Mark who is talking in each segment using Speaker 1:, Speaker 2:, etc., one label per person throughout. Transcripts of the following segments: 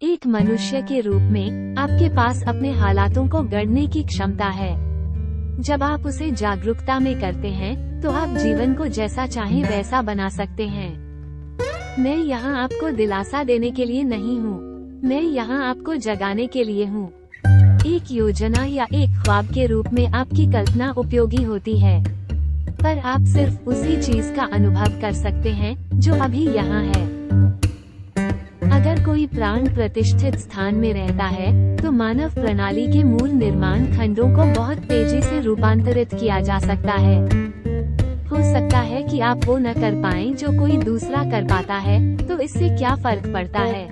Speaker 1: एक मनुष्य के रूप में आपके पास अपने हालातों को गढ़ने की क्षमता है। जब आप उसे जागरूकता में करते हैं तो आप जीवन को जैसा चाहें वैसा बना सकते हैं। मैं यहाँ आपको दिलासा देने के लिए नहीं हूँ, मैं यहाँ आपको जगाने के लिए हूँ। एक योजना या एक ख्वाब के रूप में आपकी कल्पना उपयोगी होती है, पर आप सिर्फ उसी चीज का अनुभव कर सकते हैं जो अभी यहाँ है। अगर कोई प्राण प्रतिष्ठित स्थान में रहता है तो मानव प्रणाली के मूल निर्माण खंडों को बहुत तेजी से रूपांतरित किया जा सकता है। हो सकता है कि आप वो न कर पाएं जो कोई दूसरा कर पाता है, तो इससे क्या फर्क पड़ता है।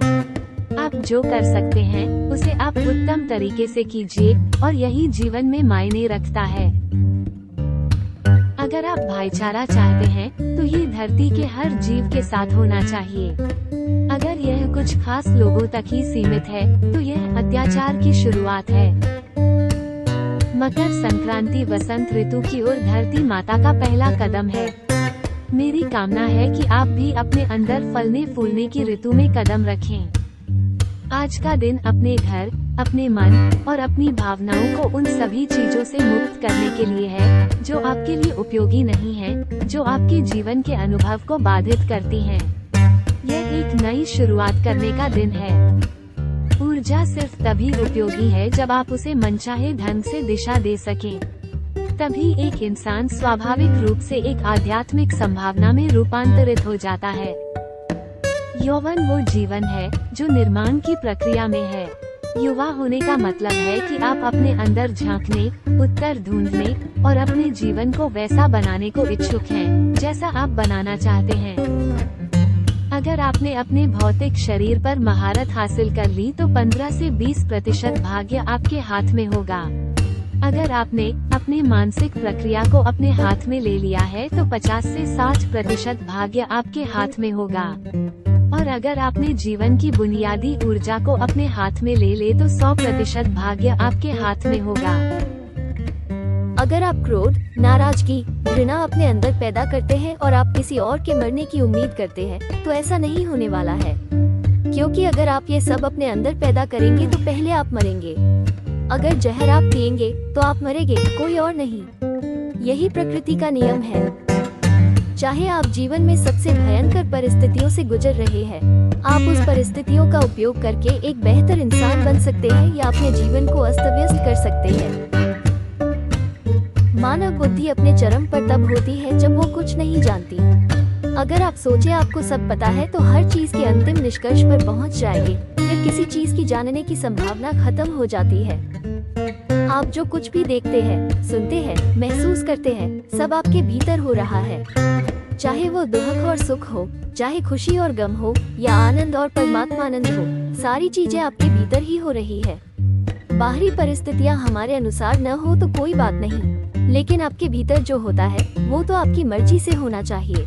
Speaker 1: आप जो कर सकते हैं उसे आप उत्तम तरीके से कीजिए और यही जीवन में मायने रखता है। अगर आप भाईचारा चाहते हैं तो ये धरती के हर जीव के साथ होना चाहिए। अगर यह कुछ खास लोगों तक ही सीमित है तो यह अत्याचार की शुरुआत है। मकर संक्रांति वसंत ऋतु की ओर धरती माता का पहला कदम है। मेरी कामना है कि आप भी अपने अंदर फलने फूलने की ऋतु में कदम रखें। आज का दिन अपने घर, अपने मन और अपनी भावनाओं को उन सभी चीजों से मुक्त करने के लिए है जो आपके लिए उपयोगी नहीं है, जो आपके जीवन के अनुभव को बाधित करती हैं। यह एक नई शुरुआत करने का दिन है। ऊर्जा सिर्फ तभी उपयोगी है जब आप उसे मनचाहे ढंग से दिशा दे सकें। तभी एक इंसान स्वाभाविक रूप से एक आध्यात्मिक संभावना में रूपांतरित हो जाता है। यौवन वो जीवन है जो निर्माण की प्रक्रिया में है। युवा होने का मतलब है कि आप अपने अंदर झांकने, उत्तर ढूंढने और अपने जीवन को वैसा बनाने को इच्छुक हैं जैसा आप बनाना चाहते हैं। अगर आपने अपने भौतिक शरीर पर महारत हासिल कर ली तो 15 से 20% भाग्य आपके हाथ में होगा। अगर आपने अपने मानसिक प्रक्रिया को अपने हाथ में ले लिया है तो 50 से 60% भाग्य आपके हाथ में होगा। और अगर आपने जीवन की बुनियादी ऊर्जा को अपने हाथ में ले ले तो 100% भाग्य आपके हाथ में होगा।
Speaker 2: अगर आप क्रोध, नाराजगी, घृणा अपने अंदर पैदा करते हैं और आप किसी और के मरने की उम्मीद करते हैं तो ऐसा नहीं होने वाला है, क्योंकि अगर आप ये सब अपने अंदर पैदा करेंगे तो पहले आप मरेंगे। अगर जहर आप पिएंगे तो आप मरेंगे, कोई और नहीं। यही प्रकृति का नियम है। चाहे आप जीवन में सबसे भयंकर परिस्थितियों से गुजर रहे हैं, आप उस परिस्थितियों का उपयोग करके एक बेहतर इंसान बन सकते हैं या अपने जीवन को अस्त व्यस्त कर सकते हैं। मानव बुद्धि अपने चरम पर तब होती है जब वो कुछ नहीं जानती। अगर आप सोचे आपको सब पता है तो हर चीज के अंतिम निष्कर्ष पर पहुंच जाएंगे, फिर किसी चीज की जानने की संभावना खत्म हो जाती है। आप जो कुछ भी देखते हैं, सुनते हैं, महसूस करते हैं, सब आपके भीतर हो रहा है। चाहे वो दुख और सुख हो, चाहे खुशी और गम हो या आनंद और परमात्मानंद हो, सारी चीजें आपके भीतर ही हो रही है। बाहरी परिस्थितियां हमारे अनुसार न हो तो कोई बात नहीं, लेकिन आपके भीतर जो होता है वो तो आपकी मर्जी से होना चाहिए।